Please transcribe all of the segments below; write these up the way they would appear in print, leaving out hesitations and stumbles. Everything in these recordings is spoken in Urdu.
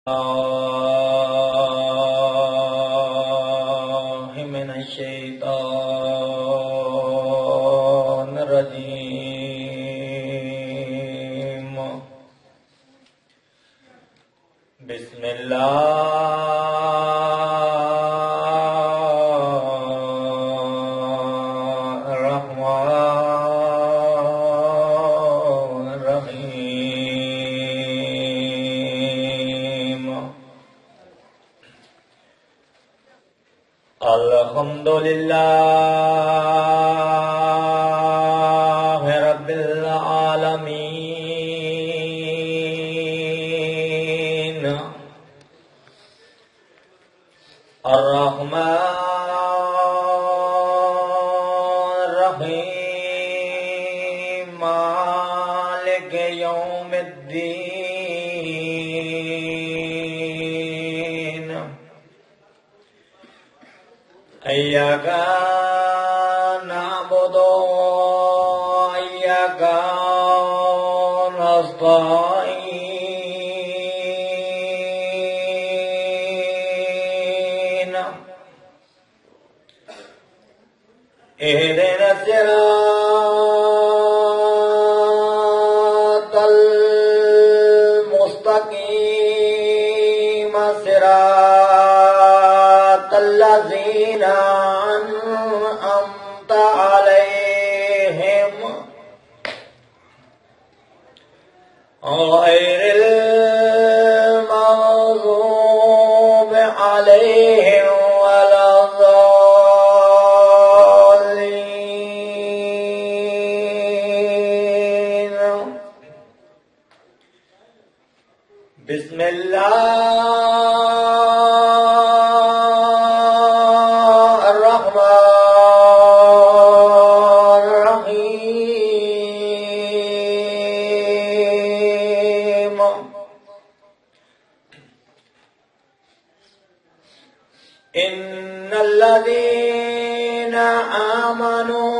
من الشيطان الرجيم. بسم الله الرحمن الرحيم. الحمد لله رب العالمين الرحمن الرحيم مالك يوم الدين. إياك نعبد وإياك نستعين. اهدنا الصراط المستقيم صراط الذين أنعمت عليهم غير المغضوب عليهم ولا الضالين. بسم الله الرحمن الرحيم. إن الذين آمنوا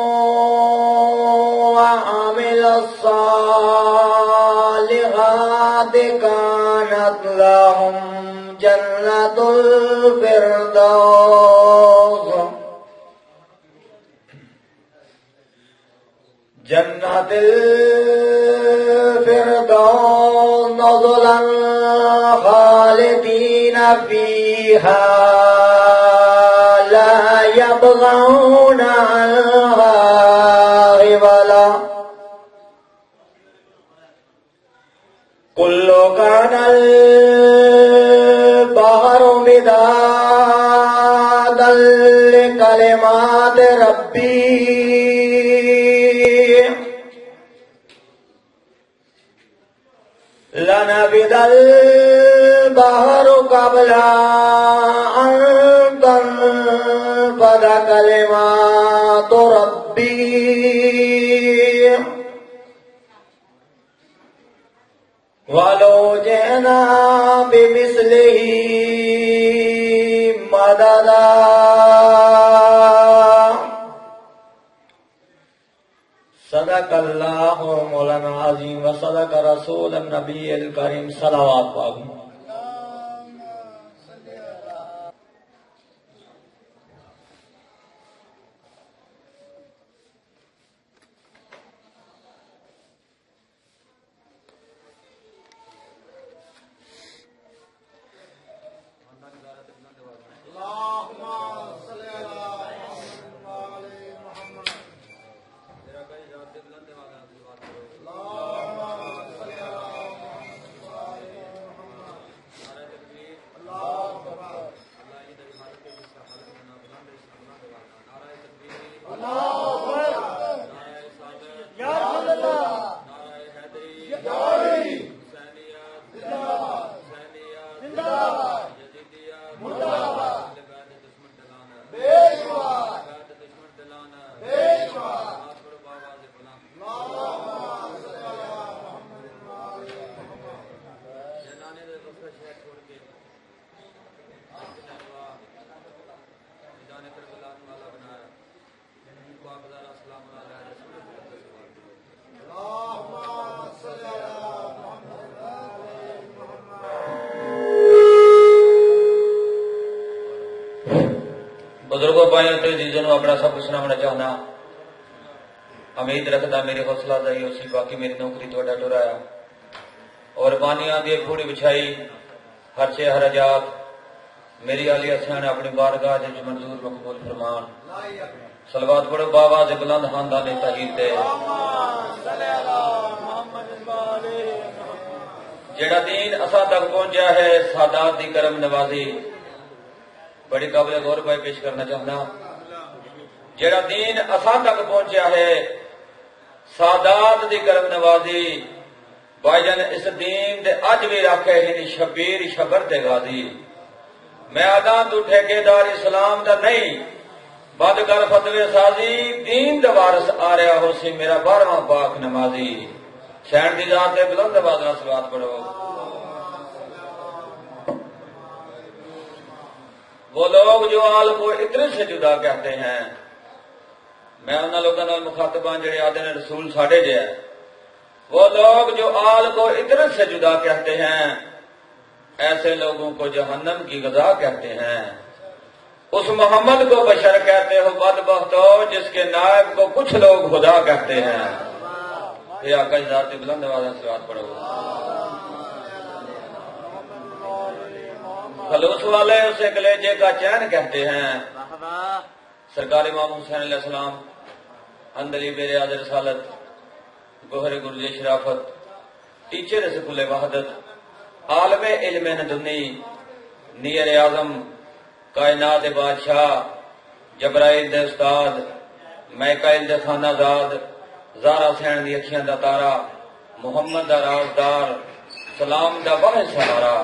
وعملوا الصالحات كانت لهم جنة الفردوس نزلا خالدين فيها لا يبغون عنها حولا. كل كان البحر مدادا لكلمات ربي لنفد البحر قبل أن تنفد كلمات ربي ولو جئنا بمثله مددا. صدق اللہ مولانا العظیم و صدق رسول النبی الکریم. صلوات پاک. بزرگوں پائیوں تے عزیزوں اپنا سب کچھ سنانا چاہنا امید رکھدا میری حوصلہ افزائی اسی باقی میری نوکری تھوڑا ٹرایا اور بانیاں دی پھوڑی بچھائی ہر شے حرجات میری عالیہ سیاح نے اپنی بارگاہ وچ منظور مقبول فرمان صلوات پڑھو بابا سے بلند خاندان طاہر تے جڑا دین اساں تک پہنچا ہے سادات دی کرم نوازی بڑی قابل غور بھائی پیش کرنا چاہنا جڑا دین اساں تک پہنچا ہے سادات دی کرم نوازی بھائی جان اس دین دے اج بھی رکھے ہی شبیر شبر دے غازی میں آدان تو ٹھیکیدار اسلام دا نہیں بد کر فتوی سازی دین دا وارث آ رہا ہو سی میرا 12واں پاک نمازی شہن دی ذات ہے بلند آواز نال صلوات پڑھو وہ لوگ جو آل کو اتنے سے جدا کہتے ہیں میں انہاں لوگوں نال مخاطب ہاں جڑے آدھے نے رسول ساڈے جے ہے وہ لوگ جو آل کو اتنے سے جدا کہتے ہیں ایسے لوگوں کو جہنم کی غذا کہتے ہیں اس محمد کو بشر کہتے ہو بدبخت ہو جس کے نائب کو کچھ لوگ خدا کہتے ہیں یہ آقا ذات بلند آواز سے بات پڑھو خلوص والے اسے کلیجے کا چین کہتے ہیں سرکار امام حسین علیہ السلام اندلی بے ریاض رسالت گوہر گرج شرافت ٹیچر سکول وحدت عالم علم ندنی نیر اعظم کائنات بادشاہ جبرائیل دے استاد میکائیل دے خانہ زاد زارا سین دی اکھیاں دا تارا محمد دا رازدار سلام دا واحد سہارا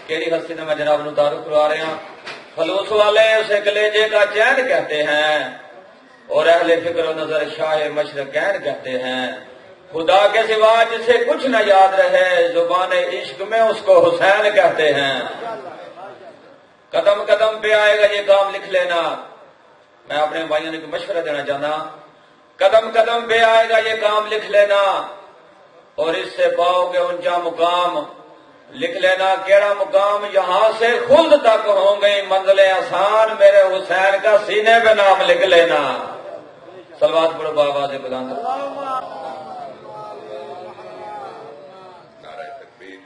کیڑی ہستی نے میں جناب نو تعارف کروا رہے ہیں خلوص والے اسے کلیجے کا چین کہتے ہیں اور اہل فکر و نظر شاہ مشرقین کہتے ہیں خدا کے سوا جسے کچھ نہ یاد رہے زبان عشق میں اس کو حسین کہتے ہیں قدم قدم پہ آئے گا یہ کام لکھ لینا میں اپنے بھائیوں نے مشورہ دینا چاہتا قدم قدم پہ آئے گا یہ کام لکھ لینا اور اس سے پاؤ گے اونچا مقام لکھ لینا کیڑا مقام یہاں سے خلد تک ہوں گئی منزلیں آسان میرے حسین کا سینے پہ نام لکھ لینا صلوات پڑھو بابا سے بلند نعرہ تکبیر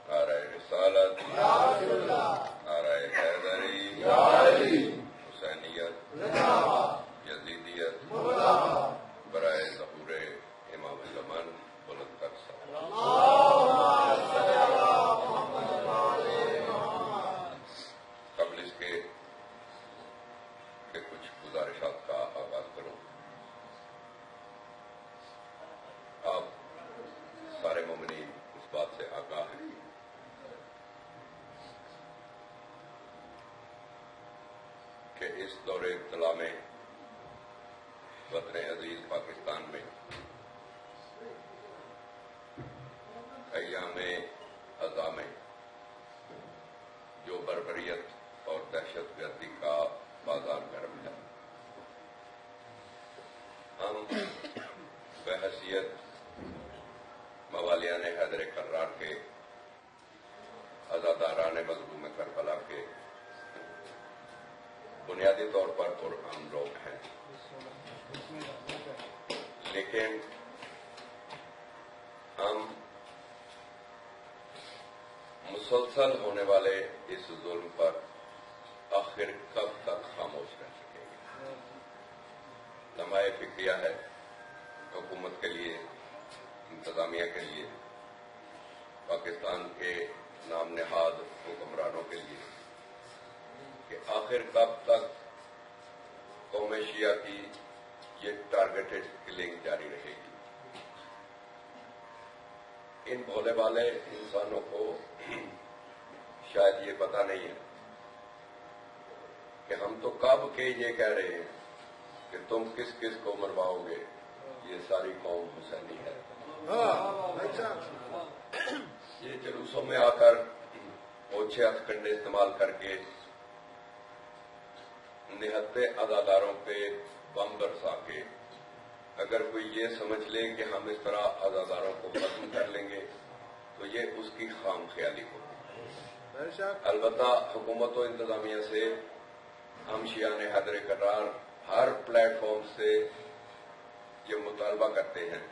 نعرہ رسالت نعرہ حیدری حسینیت یزیدیت برائے ظہور امام زمان بلند تر قبل اس کے کہ کچھ گزارشات کا آغاز کروں آپ سارے مومنین اس بات سے آگاہ ہیں کہ اس دور ابتلا میں وطن عزیز پاکستان میں ایام ازاں میں جو بربریت اور دہشت گردی کا بازار گرم ہے ہم بحیثیت موالیان حیدر کرار کے عزاداران مظلوم کربلا کے بنیادی طور پر پرعام لوگ ہیں لیکن ہم مسلسل ہونے والے اس ظلم پر آخر کب تک خاموش رہ سکیں گے لمحہ فکریہ ہے حکومت کے لیے انتظامیہ کے لیے پاکستان کے نام نہاد حکمرانوں کے لیے کہ آخر کب تک قوم شیعہ کی یہ ٹارگیٹڈ کلنگ جاری رہے گی ان بھولے والے انسانوں کو شاید یہ پتہ نہیں ہے کہ ہم تو کب کے یہ کہہ رہے ہیں کہ تم کس کس کو مرواؤ گے یہ ساری قوم حسینی ہے یہ جلوسوں میں آ کر اوچھے ہتھ کنڈے استعمال کر کے نہتے عزاداروں پہ بم برسا کے اگر کوئی یہ سمجھ لے کہ ہم اس طرح عزاداروں کو ختم کر لیں گے تو یہ اس کی خام خیالی ہوگی البتہ حکومت و انتظامیہ سے ہم شیعان حیدر کرار ہر پلیٹ فارم سے یہ مطالبہ کرتے ہیں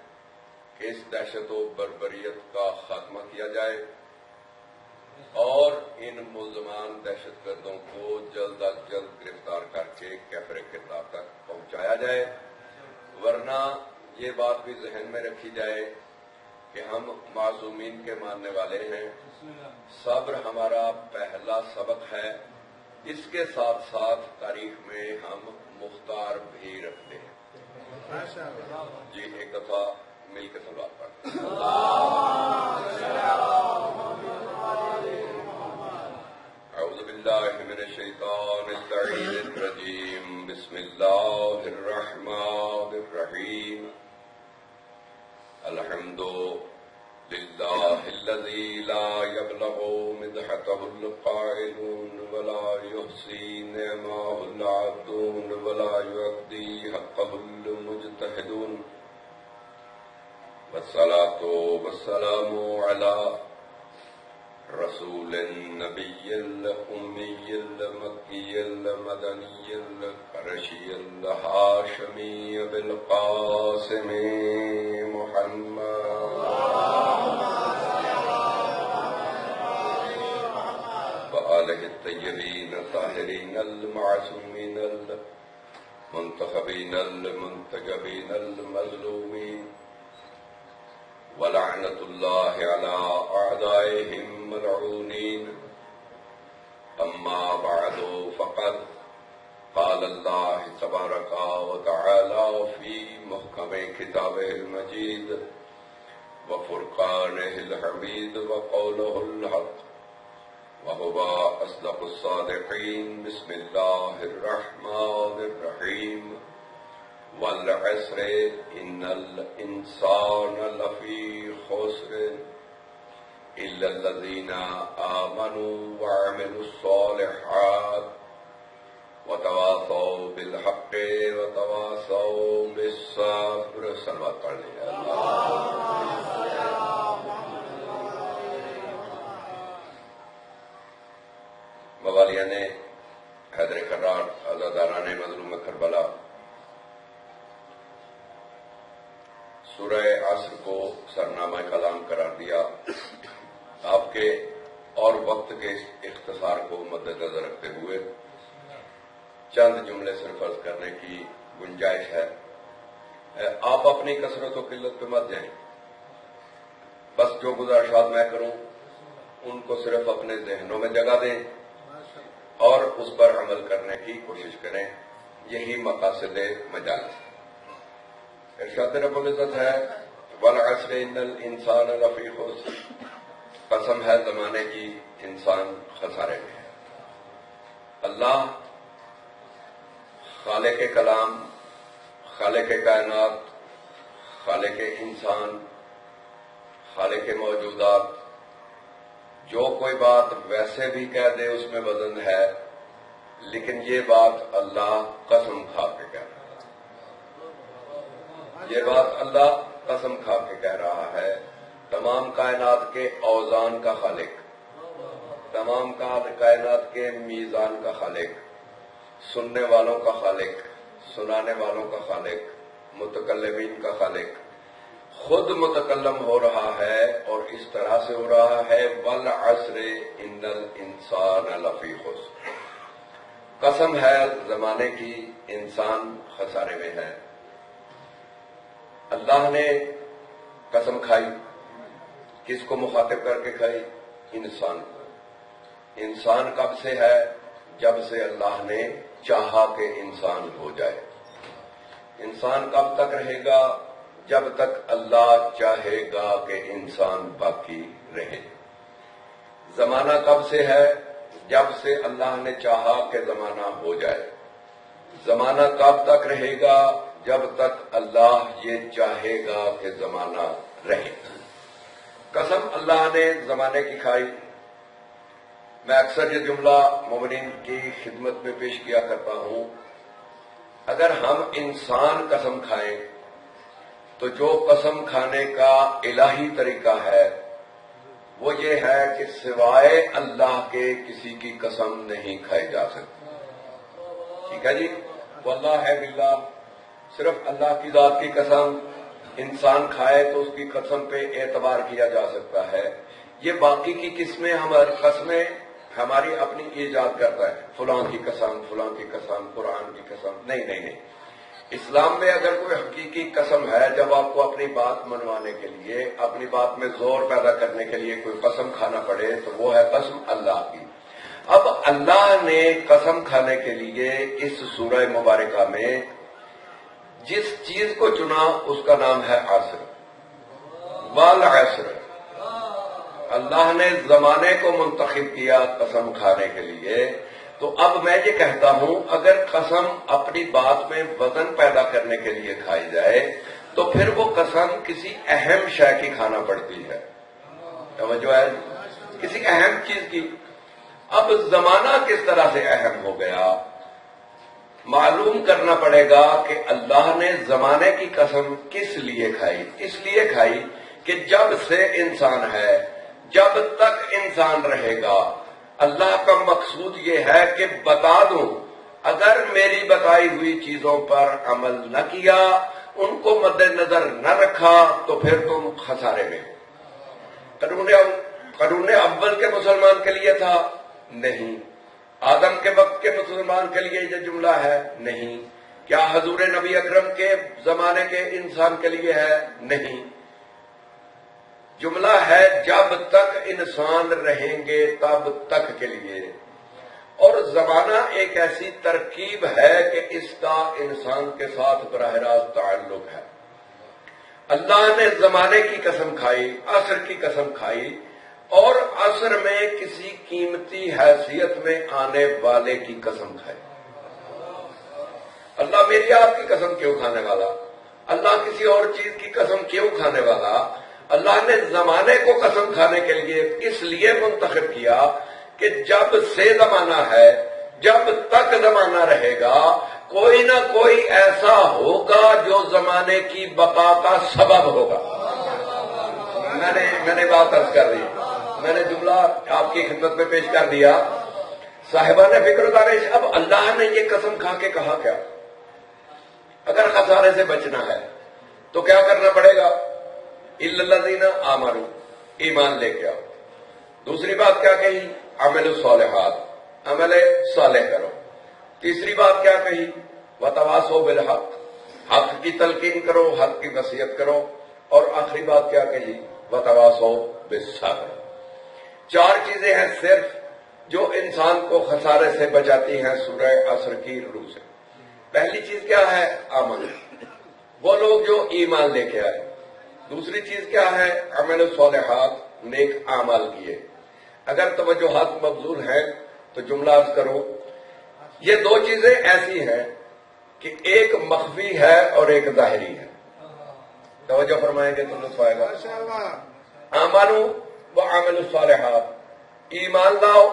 کہ اس دہشت و بربریت کا خاتمہ کیا جائے اور ان ملزمان دہشت گردوں کو جلد از جلد گرفتار کر کے کیفر کردار تک پہنچایا جائے، ورنہ یہ بات بھی ذہن میں رکھی جائے کہ ہم معصومین کے ماننے والے ہیں، صبر ہمارا پہلا سبق ہے، اس کے ساتھ ساتھ تاریخ میں ہم مختار بھی رکھتے ہیں۔ جی ایک دفعہ مل کے صلوات پڑھتے ہیں۔ اعوذ باللہ من الشیطان اللعین الرجیم، بسم اللہ الرحمن الرحیم، الحمد للہ الذی لا یبلغ مدحتہ القائلون ولا یحصی نعمہ العابدون ولا یؤدی حقہ المجتہدون، والصلاة والسلام علی رسول النبی الأمی المکی المدنی القرشی الہاشمی بالقاسم محمد وآلہ الطیبین الطاہرین المعصومین المنتخبین المنتجبین المظلومین، ولعنت اللہ علی اعدائهم ملعونین، اما بعد فقد قال اللہ تبارک وتعالی فی محکم کتابہ المجید وفرقانہ الحمید وقولہ الحق وهو اصدق الصادقین، بسم اللہ الرحمن الرحیم، والعصر ان الانسان لفی خسر الا الذین آمنوا وعملوا الصالحات وتواصوا بالحق وتواصوا بالصبر۔ صلوات پڑھ لیں۔ موالیان حیدر کرار، عزاداران مظلوم کربلا، سورہ عصر کو سرنامہ کلام قرار دیا۔ آپ کے اور وقت کے اختصار کو مد نظر رکھتے ہوئے چند جملے صرف عرض کرنے کی گنجائش ہے۔ آپ اپنی کثرت و قلت پہ مت جائیں، بس جو گزارشات میں کروں ان کو صرف اپنے ذہنوں میں جگہ دیں اور اس پر عمل کرنے کی کوشش کریں، یہی مقاصد مجالس۔ ارشاد رب العزت ہے والعصر ان الانسان لفی خسر، قسم ہے زمانے کی انسان خسارے میں ہے۔ اللہ خالق کلام، خالق کائنات، خالق انسان، خالق موجودات، جو کوئی بات ویسے بھی کہہ دے اس میں وزن ہے، لیکن یہ بات اللہ قسم کھا کے کہہ رہا ہے، یہ بات اللہ قسم کھا کے کہہ رہا ہے۔ تمام کائنات کے اوزان کا خالق، تمام کائنات کے میزان کا خالق، سننے والوں کا خالق، سنانے والوں کا خالق، متکلمین کا خالق، خود متکلم ہو رہا ہے اور اس طرح سے ہو رہا ہے والعصر ان الانسان لفی خسر، قسم ہے زمانے کی انسان خسارے میں ہے۔ اللہ نے قسم کھائی، کس کو مخاطب کر کے کھائی؟ انسان کو۔ انسان کب سے ہے؟ جب سے اللہ نے چاہا کہ انسان ہو جائے۔ انسان کب تک رہے گا؟ جب تک اللہ چاہے گا کہ انسان باقی رہے۔ زمانہ کب سے ہے؟ جب سے اللہ نے چاہا کہ زمانہ ہو جائے۔ زمانہ کب تک رہے گا؟ جب تک اللہ یہ چاہے گا کہ زمانہ رہے۔ قسم اللہ نے زمانے کی کھائی۔ میں اکثر یہ جملہ مومنین کی خدمت میں پیش کیا کرتا ہوں، اگر ہم انسان قسم کھائیں تو جو قسم کھانے کا الہی طریقہ ہے وہ یہ ہے کہ سوائے اللہ کے کسی کی قسم نہیں کھائی جا سکتی۔ ٹھیک ہے جی. واللہ ہے باللہ، صرف اللہ کی ذات کی قسم، انسان کھائے تو اس کی قسم پہ اعتبار کیا جا سکتا ہے. یہ باقی کی قسمیں ہماری قسمیں ہماری اپنی ایجاد کرتا ہے، فلاں کی قسم، فلاں کی قسم، قرآن کی قسم. نہیں نہیں نہیں، اسلام میں اگر کوئی حقیقی قسم ہے، جب آپ کو اپنی بات منوانے کے لیے، اپنی بات میں زور پیدا کرنے کے لیے کوئی قسم کھانا پڑے تو وہ ہے قسم اللہ کی. اب اللہ نے قسم کھانے کے لیے اس سورہ مبارکہ میں جس چیز کو چنا اس کا نام ہے عصر. والعصر، اللہ نے زمانے کو منتخب کیا قسم کھانے کے لیے. تو اب میں یہ کہتا ہوں، اگر قسم اپنی بات میں وزن پیدا کرنے کے لیے کھائی جائے تو پھر وہ قسم کسی اہم شے کی کھانا پڑتی ہے. توجہ ہے، کسی اہم چیز کی. اب زمانہ کس طرح سے اہم ہو گیا، معلوم کرنا پڑے گا کہ اللہ نے زمانے کی قسم کس لیے کھائی. اس لیے کھائی کہ جب سے انسان ہے، جب تک انسان رہے گا، اللہ کا مقصود یہ ہے کہ بتا دوں، اگر میری بتائی ہوئی چیزوں پر عمل نہ کیا، ان کو مد نظر نہ رکھا تو پھر تم خسارے میں. قرون اول کے مسلمان کے لیے تھا؟ نہیں. آدم کے وقت کے مسلمان کے لیے یہ جملہ ہے؟ نہیں. کیا حضور نبی اکرم کے زمانے کے انسان کے لیے ہے؟ نہیں. جملہ ہے جب تک انسان رہیں گے تب تک کے لیے. اور زمانہ ایک ایسی ترکیب ہے کہ اس کا انسان کے ساتھ براہ راست تعلق ہے. اللہ نے زمانے کی قسم کھائی، عصر کی قسم کھائی، اور عصر میں کسی قیمتی حیثیت میں آنے والے کی قسم کھائی. اللہ میری آپ کی قسم کیوں کھانے والا؟ اللہ کسی اور چیز کی قسم کیوں کھانے والا؟ اللہ نے زمانے کو قسم کھانے کے لیے اس لیے منتخب کیا کہ جب سے زمانہ ہے، جب تک زمانہ رہے گا، کوئی نہ کوئی ایسا ہوگا جو زمانے کی بقا کا سبب ہوگا. میں نے بات عرض کر دی، میں نے جملہ آپ کی خدمت میں پیش کر دیا. صاحبان فکر و دانش، اب اللہ نے یہ قسم کھا کے کہا کیا؟ اگر خسارے سے بچنا ہے تو کیا کرنا پڑے گا؟ الا الذین آمنوا، ایمان لے کے آؤ. دوسری بات کیا کہی؟ عمل الصالحات، عمل صالح کرو. تیسری بات کیا کہی؟ وتواصوا بالحق، حق کی تلقین کرو، حق کی نصیحت کرو. اور آخری بات کیا کہی؟ وتواصوا بالصبر. 4 چیزیں ہیں صرف جو انسان کو خسارے سے بچاتی ہیں سورہ عصر کی روح سے. پہلی چیز کیا ہے؟ آمن، وہ لوگ جو ایمان لے کے آئے. دوسری چیز کیا ہے؟ عمل الصالحات، نیک اعمال کیے. اگر توجہات مبذول ہیں تو جملہ عرض کرو. یہ 2 چیزیں ایسی ہیں کہ ایک مخفی ہے اور ایک ظاہری ہے. توجہ فرمائیں گے تو لطف آئے گا. آمنوا وعملوا الصالحات، ایمان لاؤ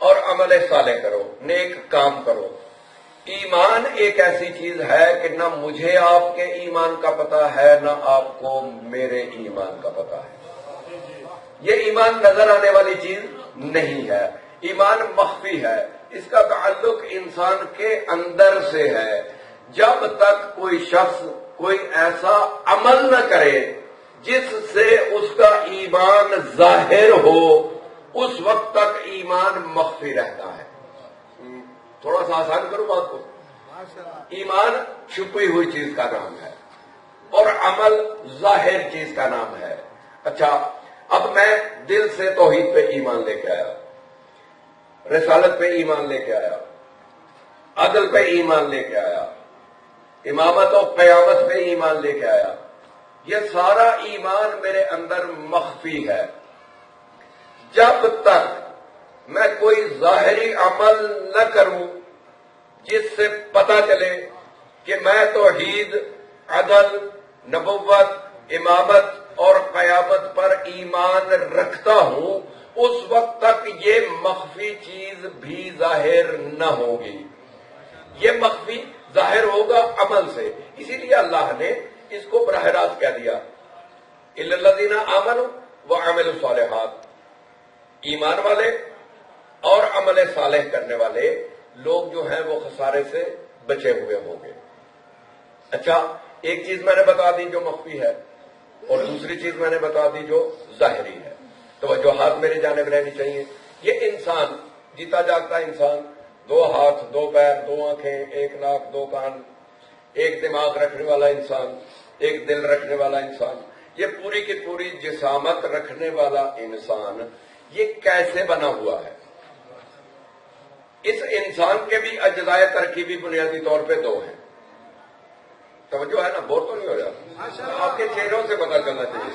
اور عمل صالح کرو، نیک کام کرو. ایمان ایک ایسی چیز ہے کہ نہ مجھے آپ کے ایمان کا پتہ ہے، نہ آپ کو میرے ایمان کا پتہ ہے. یہ ایمان نظر آنے والی چیز نہیں ہے، ایمان مخفی ہے. اس کا تعلق انسان کے اندر سے ہے. جب تک کوئی شخص کوئی ایسا عمل نہ کرے جس سے اس کا ایمان ظاہر ہو، اس وقت تک ایمان مخفی رہتا ہے. تھوڑا سا آسان کرو بات کو. ایمان چھپی ہوئی چیز کا نام ہے اور عمل ظاہر چیز کا نام ہے. اچھا، اب میں دل سے توحید پہ ایمان لے کے آیا، رسالت پہ ایمان لے کے آیا، عدل پہ ایمان لے کے آیا، امامت و قیامت پہ ایمان لے کے آیا. یہ سارا ایمان میرے اندر مخفی ہے. جب تک میں کوئی ظاہری عمل نہ کروں جس سے پتہ چلے کہ میں توحید، عدل، نبوت، امامت اور قیامت پر ایمان رکھتا ہوں، اس وقت تک یہ مخفی چیز بھی ظاہر نہ ہوگی. یہ مخفی ظاہر ہوگا عمل سے. اسی لیے اللہ نے اس کو براہ راست کہہ دیا الا الذین آمنوا وعملوا الصالحات. ایمان والے اور عمل صالح کرنے والے لوگ جو ہیں وہ خسارے سے بچے ہوئے ہوں گے۔ اچھا، ایک چیز میں نے بتا دی جو مخفی ہے، اور دوسری چیز میں نے بتا دی جو ظاہری ہے۔ توجہات میری جانب رہنی چاہیے۔ یہ انسان، جیتا جاگتا انسان، 2 ہاتھ 2 پیر 2 آنکھیں 1 ناک 2 کان، ایک دماغ رکھنے والا انسان، ایک دل رکھنے والا انسان، یہ پوری کی پوری جسامت رکھنے والا انسان، یہ کیسے بنا ہوا ہے؟ اس انسان کے بھی اجزائے ترکیبی بنیادی طور پہ 2 ہیں۔ توجہ ہے نا؟ بور تو نہیں ہو رہا؟ آپ کے چہروں سے پتا چلنا چاہیے۔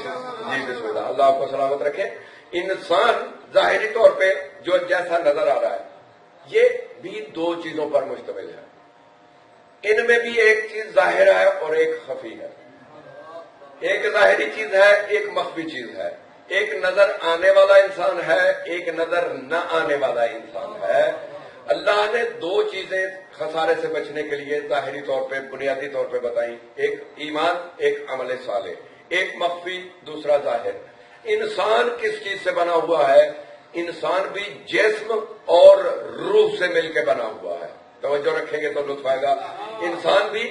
جی بسم اللہ، اللہ آپ کو سلامت رکھے۔ انسان ظاہری طور پہ جو جیسا نظر آ رہا ہے، یہ بھی 2 چیزوں پر مشتمل ہے۔ ان میں بھی ایک چیز ظاہر ہے اور ایک خفی ہے۔ ایک ظاہری چیز ہے، ایک مخفی چیز ہے۔ ایک نظر آنے والا انسان ہے، ایک نظر نہ آنے والا انسان ہے۔ اللہ نے 2 چیزیں خسارے سے بچنے کے لیے ظاہری طور پہ بنیادی طور پہ بتائیں، ایک ایمان، ایک عمل صالح، ایک مخفی دوسرا ظاہر۔ انسان کس چیز سے بنا ہوا ہے؟ انسان بھی جسم اور روح سے مل کے بنا ہوا ہے۔ توجہ رکھیں گے تو لطف آئے گا۔ انسان بھی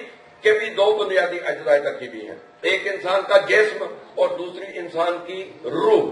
کے بھی 2 بنیادی اجزائے ترکیبی ہیں، ایک انسان کا جسم اور دوسری انسان کی روح۔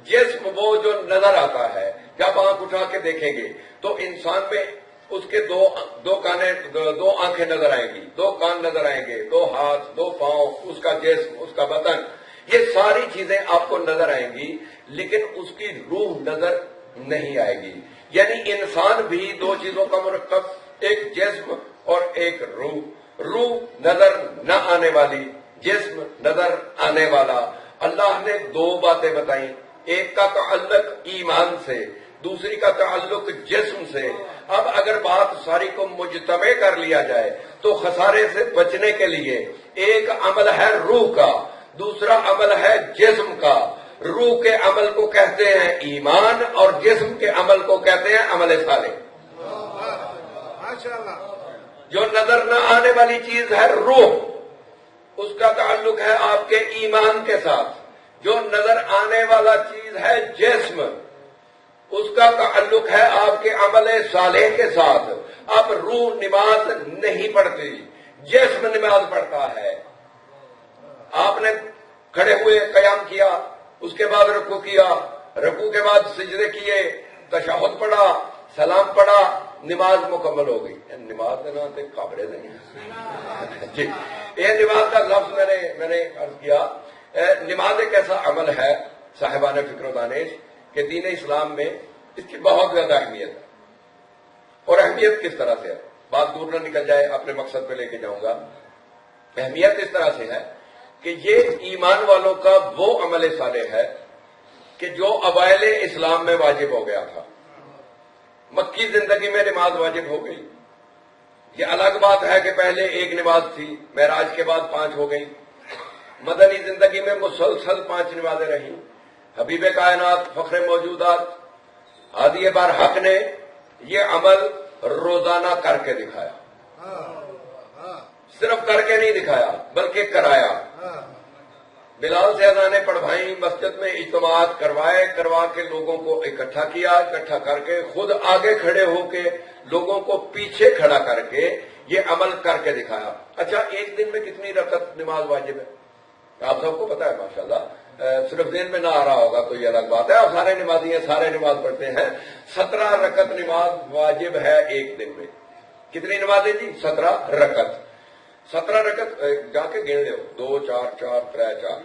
جسم وہ جو نظر آتا ہے، جب آنکھ اٹھا کے دیکھیں گے تو انسان میں اس کے 2 آنکھیں نظر آئیں گی، 2 کان نظر آئیں گے، 2 ہاتھ 2 پاؤں، اس کا جسم، اس کا بدن، یہ ساری چیزیں آپ کو نظر آئیں گی، لیکن اس کی روح نظر نہیں آئے گی۔ یعنی انسان بھی 2 چیزوں کا مرکب، ایک جسم اور ایک روح۔ روح نظر نہ آنے والی، جسم نظر آنے والا۔ اللہ نے 2 باتیں بتائیں، ایک کا تعلق ایمان سے، دوسری کا تعلق جسم سے۔ اب اگر بات ساری کو مجتمع کر لیا جائے تو خسارے سے بچنے کے لیے ایک عمل ہے روح کا، دوسرا عمل ہے جسم کا۔ روح کے عمل کو کہتے ہیں ایمان اور جسم کے عمل کو کہتے ہیں عمل صالح۔ جو نظر نہ آنے والی چیز ہے روح، اس کا تعلق ہے آپ کے ایمان کے ساتھ۔ جو نظر آنے والا چیز ہے جسم، اس کا تعلق ہے آپ کے عمل صالح کے ساتھ۔ اب روح نماز نہیں پڑھتی، جسم نماز پڑھتا ہے۔ آپ نے کھڑے ہوئے قیام کیا، اس کے بعد رکوع کیا، رکوع کے بعد سجدے کیے، تشہد پڑھا، سلام پڑھا، نماز مکمل ہو گئی۔ نماز نہ تے قابلے نہیں جی، یہ نماز کا لفظ میں نے عرض کیا۔ نماز ایک ایسا عمل ہے صاحبان فکر و دانش کہ دین اسلام میں اس کی بہت زیادہ اہمیت ہے۔ اور اہمیت کس طرح سے ہے؟ بات دور نہ نکل جائے، اپنے مقصد پہ لے کے جاؤں گا۔ اہمیت اس طرح سے ہے کہ یہ ایمان والوں کا وہ عمل صالح ہے کہ جو اوائل اسلام میں واجب ہو گیا تھا۔ مکی زندگی میں نماز واجب ہو گئی۔ یہ الگ بات ہے کہ پہلے 1 نماز تھی، معراج کے بعد 5 ہو گئی۔ مدنی زندگی میں مسلسل 5 نمازیں رہیں۔ حبیب کائنات، فخر موجودات، ہادی برحق نے یہ عمل روزانہ کر کے دکھایا۔ صرف کر کے نہیں دکھایا بلکہ کرایا۔ بلال سے اذانیں پڑھوائیں، مسجد میں اجتماعات کروا کے لوگوں کو اکٹھا کیا، اکٹھا کر کے خود آگے کھڑے ہو کے لوگوں کو پیچھے کھڑا کر کے یہ عمل کر کے دکھایا۔ اچھا، ایک دن میں کتنی رکعت نماز واجب ہے؟ آپ سب کو پتا ہے ماشاءاللہ، صرف ذہن میں نہ آ رہا ہوگا تو یہ الگ بات ہے۔ آپ سارے نمازی ہیں، سارے نماز پڑھتے ہیں۔ 17 رکعت نماز واجب ہے ایک دن میں۔ کتنی نمازیں جی؟ 17 رکعت۔ 17 رکعت جا کے گن لو، 2 4 4 3 4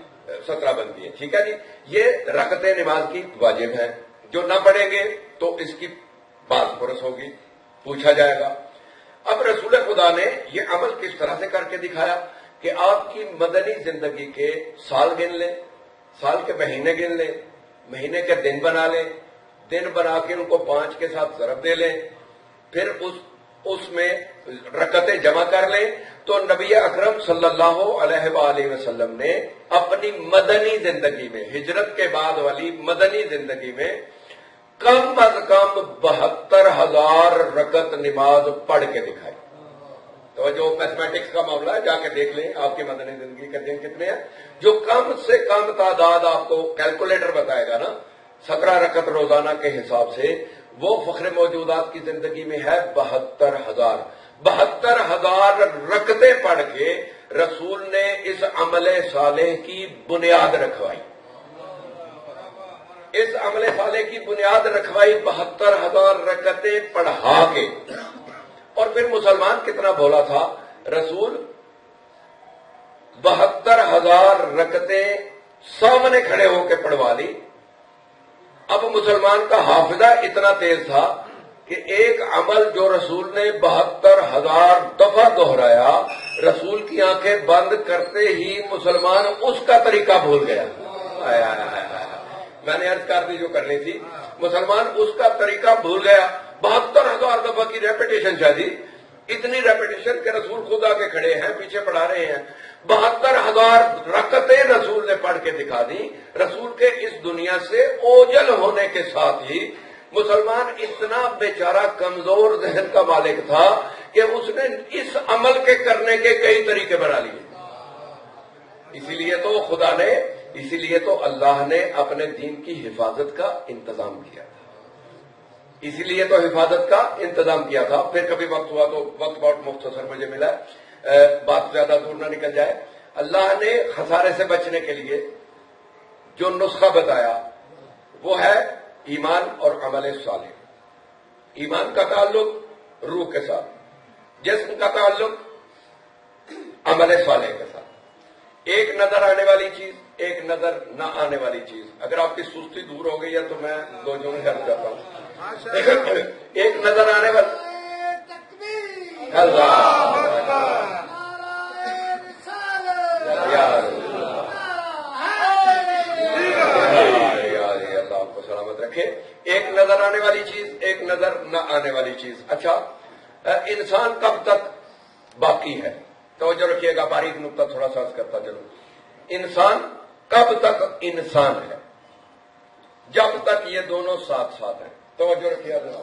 17 بنتی ہیں، ٹھیک ہے جی۔ یہ رکعتیں نماز کی واجب ہیں، جو نہ پڑھیں گے تو اس کی بات پرس ہوگی، پوچھا جائے گا۔ اب رسول خدا نے یہ عمل کس طرح سے کر کے دکھایا کہ آپ کی مدنی زندگی کے سال گن لیں، سال کے مہینے گن لیں، مہینے کے دن بنا لیں، دن بنا کے ان کو 5 کے ساتھ ضرب دے لیں، پھر اس میں رکعتیں جمع کر لیں، تو نبی اکرم صلی اللہ علیہ وآلہ وسلم نے اپنی مدنی زندگی میں، ہجرت کے بعد والی مدنی زندگی میں کم از کم 72,000 رکعت نماز پڑھ کے دکھائی۔ تو جو میتھمیٹکس کا معاملہ ہے، جا کے دیکھ لیں آپ کی مدنی زندگی کے دن کتنے ہیں۔ جو کم سے کم تعداد آپ کو کیلکولیٹر بتائے گا نا، 17 رکعت روزانہ کے حساب سے، وہ فخر موجودات کی زندگی میں ہے 72,000 72,000 رکعتیں پڑھ کے رسول نے اس عمل صالح کی بنیاد رکھوائی، اس عمل صالح کی بنیاد رکھوائی 72,000 رکعتیں پڑھا کے۔ اور پھر مسلمان کتنا بھولا تھا، رسول 72,000 رکعتیں سامنے کھڑے ہو کے پڑھوا لی۔ اب مسلمان کا حافظہ اتنا تیز تھا کہ ایک عمل جو رسول نے 72,000 دفعہ دہرایا، رسول کی آنکھیں بند کرتے ہی مسلمان اس کا طریقہ بھول گیا۔ میں نے عرض کر دی جو کرنی تھی، مسلمان اس کا طریقہ بھول گیا۔ 72,000 دفعہ کی ریپیٹیشن شادی، اتنی ریپیٹیشن کہ رسول خدا کے کھڑے ہیں پیچھے پڑھا رہے ہیں۔ 72,000 رکعتیں رسول نے پڑھ کے دکھا دی۔ رسول کے اس دنیا سے اوجل ہونے کے ساتھ ہی مسلمان اتنا بیچارہ کمزور ذہن کا مالک تھا کہ اس نے اس عمل کے کرنے کے کئی طریقے بنا لیے۔ اسی لیے تو اللہ نے اپنے دین کی حفاظت کا انتظام کیا تھا، اسی لیے تو حفاظت کا انتظام کیا تھا۔ پھر کبھی وقت ہوا تو وقت بہت مختصر مجھے ملا، بات زیادہ دور نہ نکل جائے۔ اللہ نے خسارے سے بچنے کے لیے جو نسخہ بتایا وہ ہے ایمان اور عمل صالح۔ ایمان کا تعلق روح کے ساتھ، جسم کا تعلق عمل صالح کے ساتھ۔ ایک نظر آنے والی چیز، ایک نظر نہ آنے والی چیز۔ اگر آپ کی سستی دور ہو گئی ہے تو میں دو جملے کر جاتا ہوں۔ ایک نظر آنے والی اللہ آپ کو سلامت رکھے۔ ایک نظر آنے والی چیز، ایک نظر نہ آنے والی چیز۔ اچھا، انسان کب تک باقی ہے؟ توجہ رکھیے گا، باریک نقطہ تھوڑا سا کرتا چلو۔ انسان کب تک انسان ہے؟ جب تک یہ دونوں ساتھ ساتھ ہیں۔ توجہ رکھیے گا،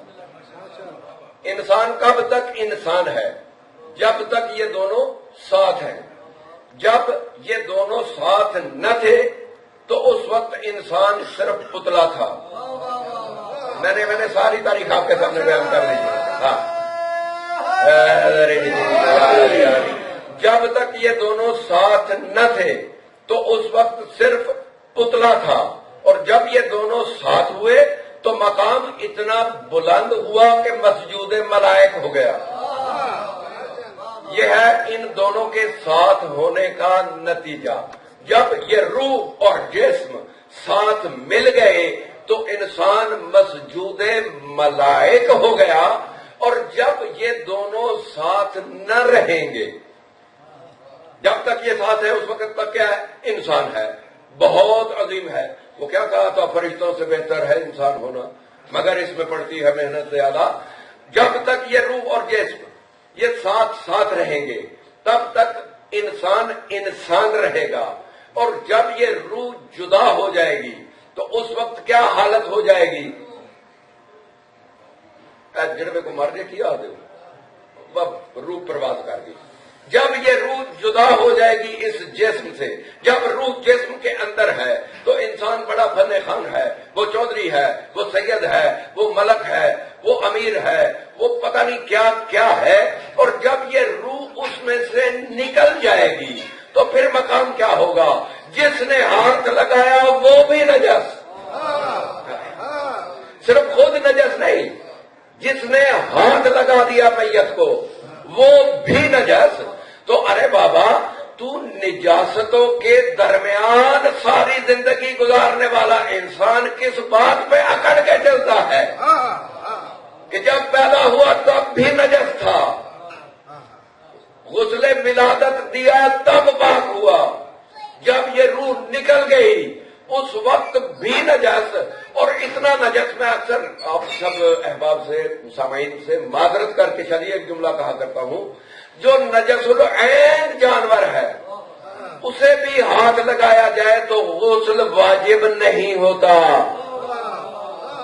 انسان کب تک انسان ہے؟ جب تک یہ دونوں ساتھ ہیں۔ جب یہ دونوں ساتھ نہ تھے تو اس وقت انسان صرف پتلا تھا۔ میں نے ساری تاریخ آپ کے سامنے بیان کر لی۔ ہاں، جب تک یہ دونوں ساتھ نہ تھے تو اس وقت صرف پتلا تھا، اور جب یہ دونوں ساتھ ہوئے تو مقام اتنا بلند ہوا کہ مسجود ملائک ہو گیا۔ یہ ہے ان دونوں کے ساتھ ہونے کا نتیجہ۔ جب یہ روح اور جسم ساتھ مل گئے تو انسان مسجود ملائک ہو گیا، اور جب یہ دونوں ساتھ نہ رہیں گے، جب تک یہ ساتھ ہے اس وقت تک کیا ہے؟ انسان ہے، بہت عظیم ہے۔ وہ کیا کہا تھا؟ فرشتوں سے بہتر ہے انسان ہونا، مگر اس میں پڑتی ہے محنت زیادہ۔ جب تک یہ روح اور جسم یہ ساتھ ساتھ رہیں گے تب تک انسان انسان رہے گا، اور جب یہ روح جدا ہو جائے گی تو اس وقت کیا حالت ہو جائے گی؟ جڑوے کو مرنے کیا روح پرواز کر گئی۔ جب یہ روح جدا ہو جائے گی اس جسم سے، جب روح جسم کے اندر ہے تو انسان بڑا فن خان ہے، وہ چودھری ہے، وہ سید ہے، وہ ملک ہے، وہ امیر ہے، وہ پتہ نہیں کیا کیا ہے۔ اور جب یہ روح اس میں سے نکل جائے گی تو پھر مقام کیا ہوگا؟ جس نے ہاتھ لگایا وہ بھی نجس، صرف خود نجس نہیں، جس نے ہاتھ لگا دیا میت کو وہ بھی نجس۔ تو ارے بابا، تو نجاستوں کے درمیان ساری زندگی گزارنے والا انسان کس بات پہ اکڑ کے چلتا ہے کہ جب پیدا ہوا تب بھی نجس تھا، غسل ولادت دیا تب پاک ہوا، جب یہ روح نکل گئی اس وقت بھی نجس۔ اور اتنا نجس، میں اکثر آپ سب احباب سے، سامعین سے معذرت کر کے چلیے ایک جملہ کہا کرتا ہوں، جو نجس العین جانور ہے اسے بھی ہاتھ لگایا جائے تو غسل واجب نہیں ہوتا۔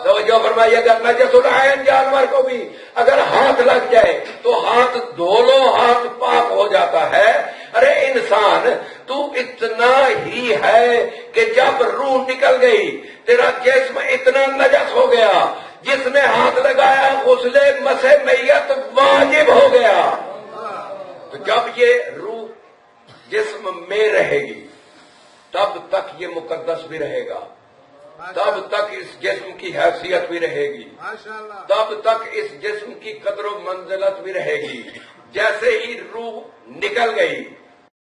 توجہ فرمائیے گا، نجس العین جانور کو بھی اگر ہاتھ لگ جائے تو ہاتھ دھو لو، ہاتھ پاک ہو جاتا ہے۔ ارے انسان، تو اتنا ہی ہے کہ جب روح نکل گئی تیرا جسم اتنا نجس ہو گیا جس نے ہاتھ لگایا غسل مس میت واجب ہو گیا. تو جب یہ روح جسم میں رہے گی تب تک یہ مقدس بھی رہے گا، تب تک اس جسم کی حیثیت بھی رہے گی، تب تک اس جسم کی قدر و منزلت بھی رہے گی. جیسے ہی روح نکل گئی